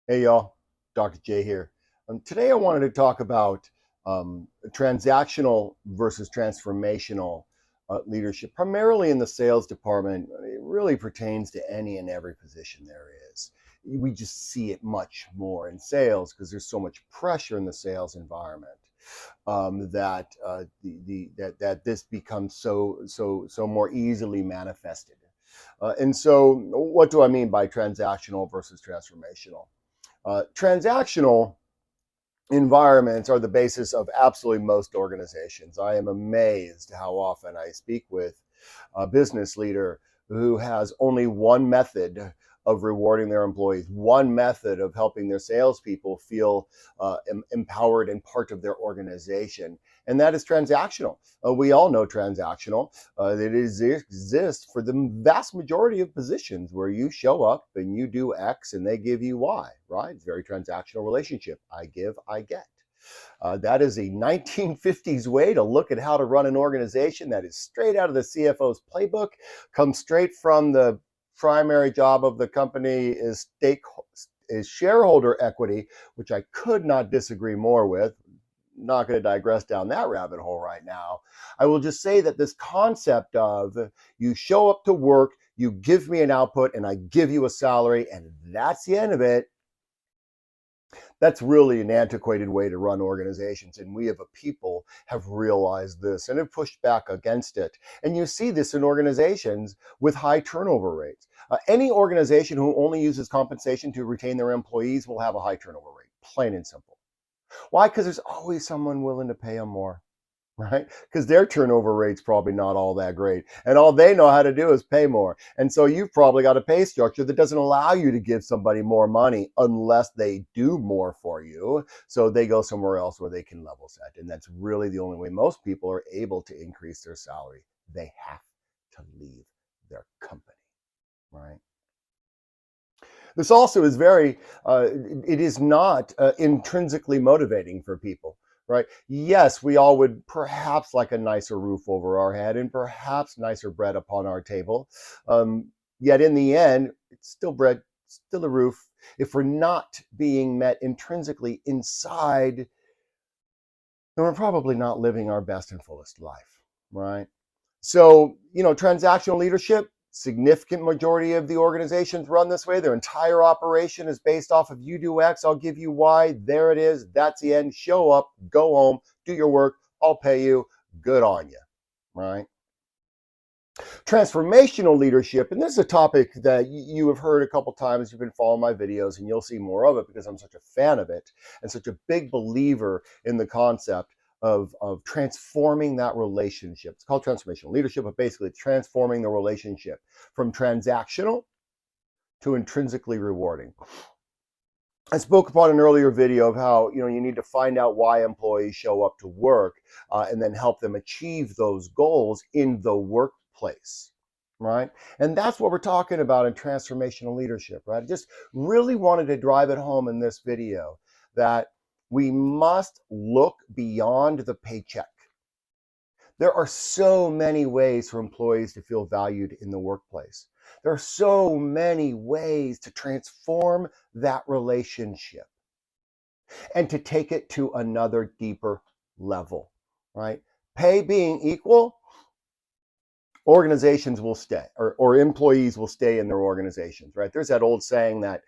Hey y'all, Dr. J here. Today I wanted to talk about transactional versus transformational leadership, primarily in the sales department. It really pertains to any and every position there is. We just see it much more in sales because there's so much pressure in the sales environment that this becomes so more easily manifested. And so, what do I mean by transactional versus transformational? Transactional environments are the basis of absolutely most organizations. I am amazed how often I speak with a business leader who has only one method of rewarding their employees, one method of helping their salespeople feel empowered and part of their organization, and that is transactional. We all know transactional. It exists for the vast majority of positions where you show up and you do X and they give you Y, right? It's a very transactional relationship. I give, I get. That is a 1950s way to look at how to run an organization. That is straight out of the CFO's playbook, comes straight from the primary job of the company is shareholder equity, which I could not disagree more with. Not going to digress down that rabbit hole right now. I will just say that this concept of you show up to work, you give me an output, and I give you a salary, and that's the end of it. That's really an antiquated way to run organizations. And we as a people have realized this and have pushed back against it. And you see this in organizations with high turnover rates. Any organization who only uses compensation to retain their employees will have a high turnover rate, plain and simple. Why? Because there's always someone willing to pay them more, right? Because their turnover rate's probably not all that great. And all they know how to do is pay more. And so you've probably got a pay structure that doesn't allow you to give somebody more money unless they do more for you. So they go somewhere else where they can level set. And that's really the only way most people are able to increase their salary. They have to leave their company, right? This also is it is not intrinsically motivating for people, right? Yes, we all would perhaps like a nicer roof over our head and perhaps nicer bread upon our table. Yet in the end, it's still bread, still a roof. If we're not being met intrinsically inside, then we're probably not living our best and fullest life, right? So, transactional leadership, significant majority of the organizations run this way. Their entire operation is based off of you do X, I'll give you Y. There it is. That's the end. Show up, go home, do your work. I'll pay you. Good on you, right? Transformational leadership, and this is a topic that you have heard a couple times. You've been following my videos, and you'll see more of it because I'm such a fan of it and such a big believer in the concept of transforming that relationship. It's called transformational leadership, but basically transforming the relationship from transactional to intrinsically rewarding. I spoke about an earlier video of how you need to find out why employees show up to work and then help them achieve those goals in the workplace, right? And that's what we're talking about in transformational leadership, right? I just really wanted to drive it home in this video that we must look beyond the paycheck. There are so many ways for employees to feel valued in the workplace. There are so many ways to transform that relationship and to take it to another deeper level, right? Pay being equal, organizations will stay or employees will stay in their organizations, right? There's that old saying that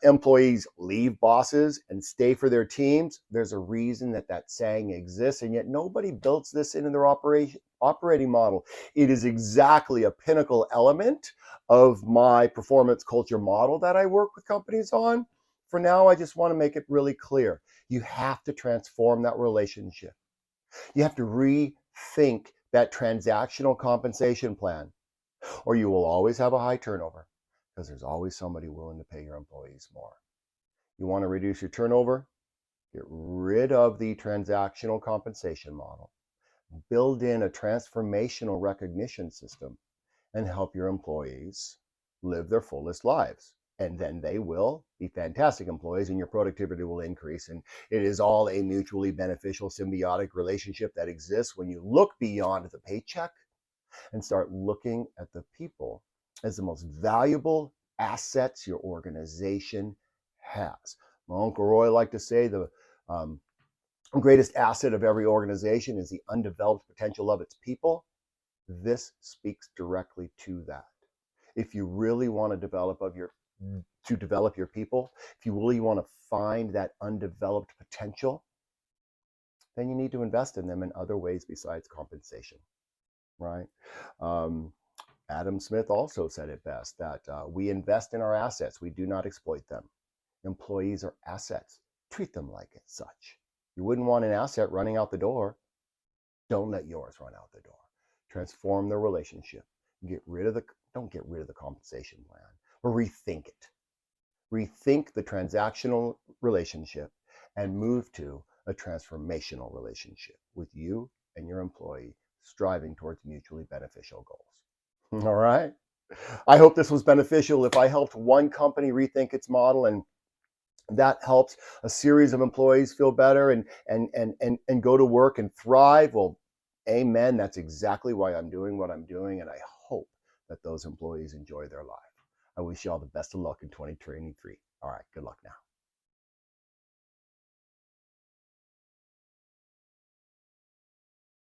employees leave bosses and stay for their teams. There's a reason that saying exists, and yet nobody builds this into their operating model. It is exactly a pinnacle element of my performance culture model that I work with companies on. For now, I just want to make it really clear. You have to transform that relationship. You have to rethink that transactional compensation plan, or you will always have a high turnover because there's always somebody willing to pay your employees more. You want to reduce your turnover? Get rid of the transactional compensation model. Build in a transformational recognition system and help your employees live their fullest lives. And then they will be fantastic employees and your productivity will increase. And it is all a mutually beneficial symbiotic relationship that exists when you look beyond the paycheck and start looking at the people as the most valuable assets your organization has. My Uncle Roy liked to say the greatest asset of every organization is the undeveloped potential of its people. This speaks directly to that. If you really want to develop your people, if you really want to find that undeveloped potential, then you need to invest in them in other ways besides compensation, right? Um, Adam Smith also said it best that we invest in our assets, we do not exploit them. Employees are assets. Treat them like it's such. You wouldn't want an asset running out the door. Don't let yours run out the door. Transform the relationship. Don't get rid of the compensation plan, but rethink it. Rethink the transactional relationship and move to a transformational relationship with you and your employee striving towards mutually beneficial goals. All right. I hope this was beneficial. If I helped one company rethink its model and that helps a series of employees feel better and go to work and thrive, well, amen. That's exactly why I'm doing what I'm doing, and I hope that those employees enjoy their life. I wish you all the best of luck in 2023. All right, good luck now.